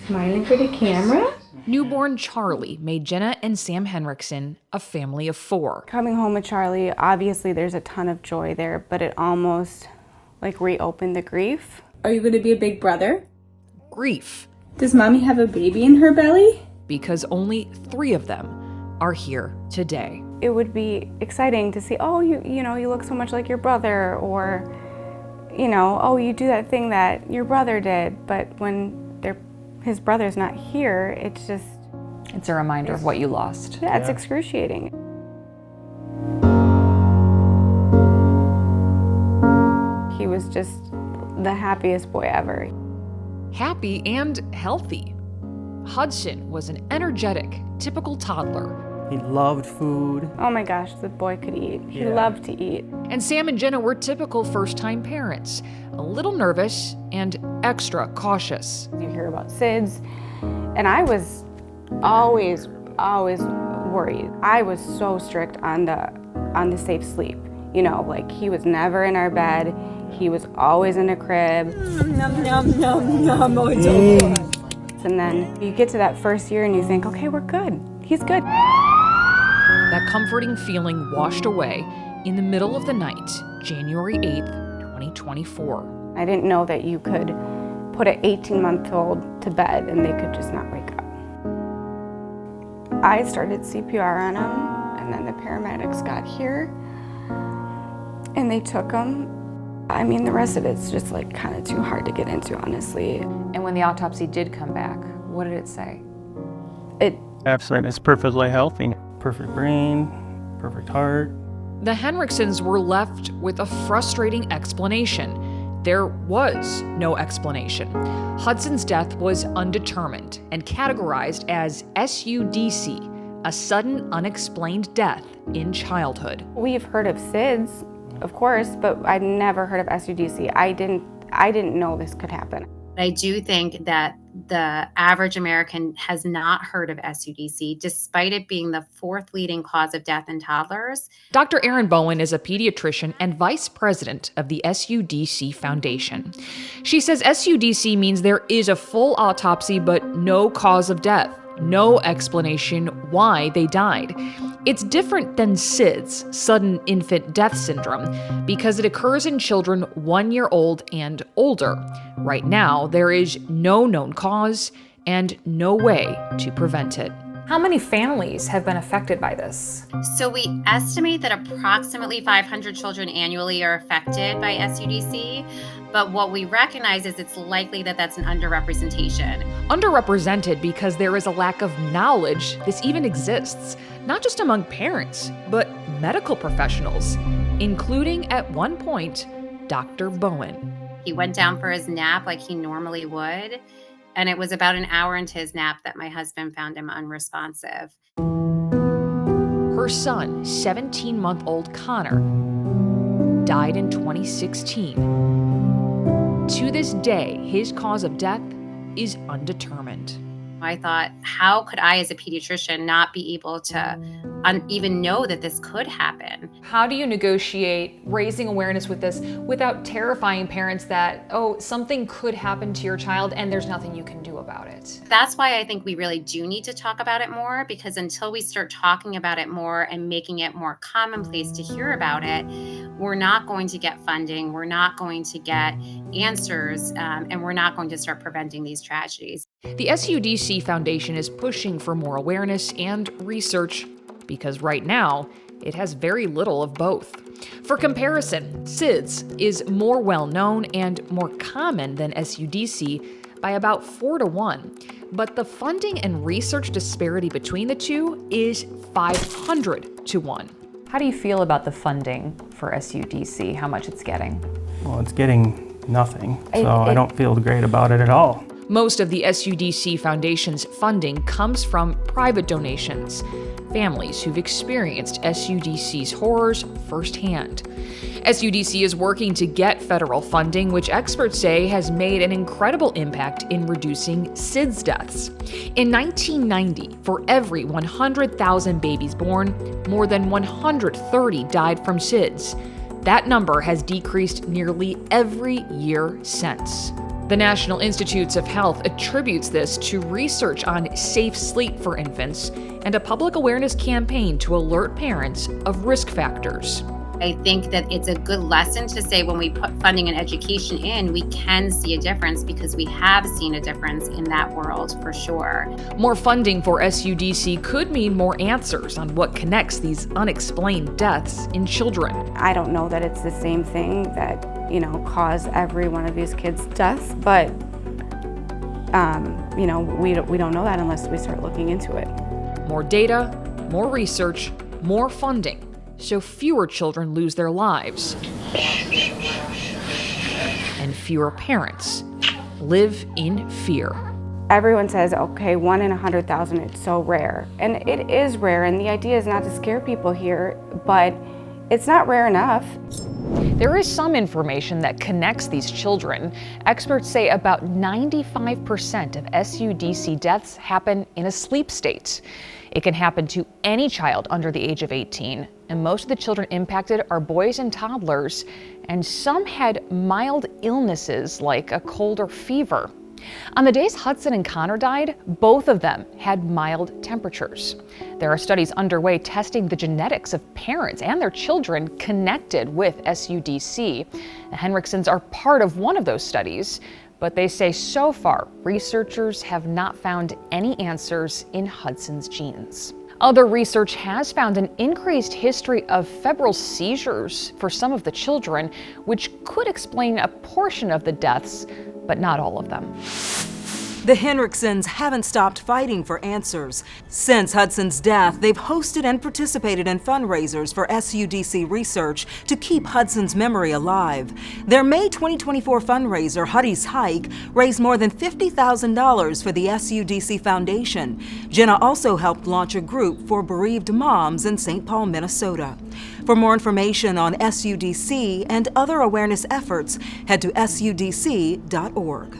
Smiling for the camera? Newborn Charlie made Jenna and Sam Henriksen a family of 4. Coming home with Charlie, obviously there's a ton of joy there, but it almost like reopened the grief. Are you going to be a big brother? Grief. Does mommy have a baby in her belly? Because only 3 of them are here today. It would be exciting to see, oh, you know, you look so much like your brother, or, you know, oh, you do that thing that your brother did. But when his brother's not here, it's a reminder of what you lost. Yeah, it's excruciating. He was just the happiest boy ever. Happy and healthy. Hudson was an energetic, typical toddler. He loved food. Oh my gosh, the boy could eat. He loved to eat. And Sam and Jenna were typical first-time parents, a little nervous and extra cautious. You hear about SIDS, and I was always worried. I was so strict on the safe sleep. You know, like he was never in our bed. He was always in a crib. And then you get to that first year and you think, okay, we're good. He's good. That comforting feeling washed away in the middle of the night, January 8th, 2024. I didn't know that you could put an 18-month-old to bed and they could just not wake up. I started CPR on him, and then the paramedics got here and they took him. I mean, the rest of it's just like kind of too hard to get into, honestly. And when the autopsy did come back, what did it say? Absolutely, it's perfectly healthy. Perfect brain, perfect heart. The Henriksens were left with a frustrating explanation. There was no explanation. Hudson's death was undetermined and categorized as SUDC, a sudden unexplained death in childhood. We've heard of SIDS, of course, but I'd never heard of SUDC. I didn't know this could happen. I do think that the average American has not heard of SUDC, despite it being the 4th leading cause of death in toddlers. Dr. Erin Bowen is a pediatrician and vice president of the SUDC Foundation. She says SUDC means there is a full autopsy, but no cause of death, no explanation why they died. It's different than SIDS, sudden infant death syndrome, because it occurs in children 1 year old and older. Right now, there is no known cause and no way to prevent it. How many families have been affected by this? So we estimate that approximately 500 children annually are affected by SUDC, but what we recognize is it's likely that that's an underrepresentation. Underrepresented because there is a lack of knowledge this even exists, not just among parents, but medical professionals, including at one point, Dr. Bowen. He went down for his nap like he normally would, and it was about an hour into his nap that my husband found him unresponsive. Her son, 17-month-old Connor, died in 2016. To this day, his cause of death is undetermined. I thought, how could I as a pediatrician not be able to even know that this could happen? How do you negotiate raising awareness with this without terrifying parents that, oh, something could happen to your child and there's nothing you can do about it? That's why I think we really do need to talk about it more, because until we start talking about it more and making it more commonplace to hear about it, we're not going to get funding, we're not going to get answers, and we're not going to start preventing these tragedies. The SUDC Foundation is pushing for more awareness and research because right now, it has very little of both. For comparison, SIDS is more well-known and more common than SUDC by about 4 to 1, but the funding and research disparity between the two is 500 to 1. How do you feel about the funding for SUDC, how much it's getting? Well, it's getting nothing, so I don't feel great about it at all. Most of the SUDC Foundation's funding comes from private donations, families who've experienced SUDC's horrors firsthand. SUDC is working to get federal funding, which experts say has made an incredible impact in reducing SIDS deaths. In 1990, for every 100,000 babies born, more than 130 died from SIDS. That number has decreased nearly every year since. The National Institutes of Health attributes this to research on safe sleep for infants and a public awareness campaign to alert parents of risk factors. I think that it's a good lesson to say when we put funding and education in, we can see a difference because we have seen a difference in that world for sure. More funding for SUDC could mean more answers on what connects these unexplained deaths in children. I don't know that it's the same thing that, caused every one of these kids' deaths, but, we don't know that unless we start looking into it. More data, more research, more funding, so fewer children lose their lives and fewer parents live in fear. Everyone says, okay, 1 in 100,000, it's so rare. And it is rare, and the idea is not to scare people here, but it's not rare enough. There is some information that connects these children. Experts say about 95% of SUDC deaths happen in a sleep state. It can happen to any child under the age of 18, and most of the children impacted are boys and toddlers, and some had mild illnesses like a cold or fever. On the days Hudson and Connor died, both of them had mild temperatures. There are studies underway testing the genetics of parents and their children connected with SUDC. The Henriksons are part of one of those studies, but they say so far, researchers have not found any answers in Hudson's genes. Other research has found an increased history of febrile seizures for some of the children, which could explain a portion of the deaths, but not all of them. The Henriksons haven't stopped fighting for answers. Since Hudson's death, they've hosted and participated in fundraisers for SUDC research to keep Hudson's memory alive. Their May 2024 fundraiser, Huddy's Hike, raised more than $50,000 for the SUDC Foundation. Jenna also helped launch a group for bereaved moms in St. Paul, Minnesota. For more information on SUDC and other awareness efforts, head to sudc.org.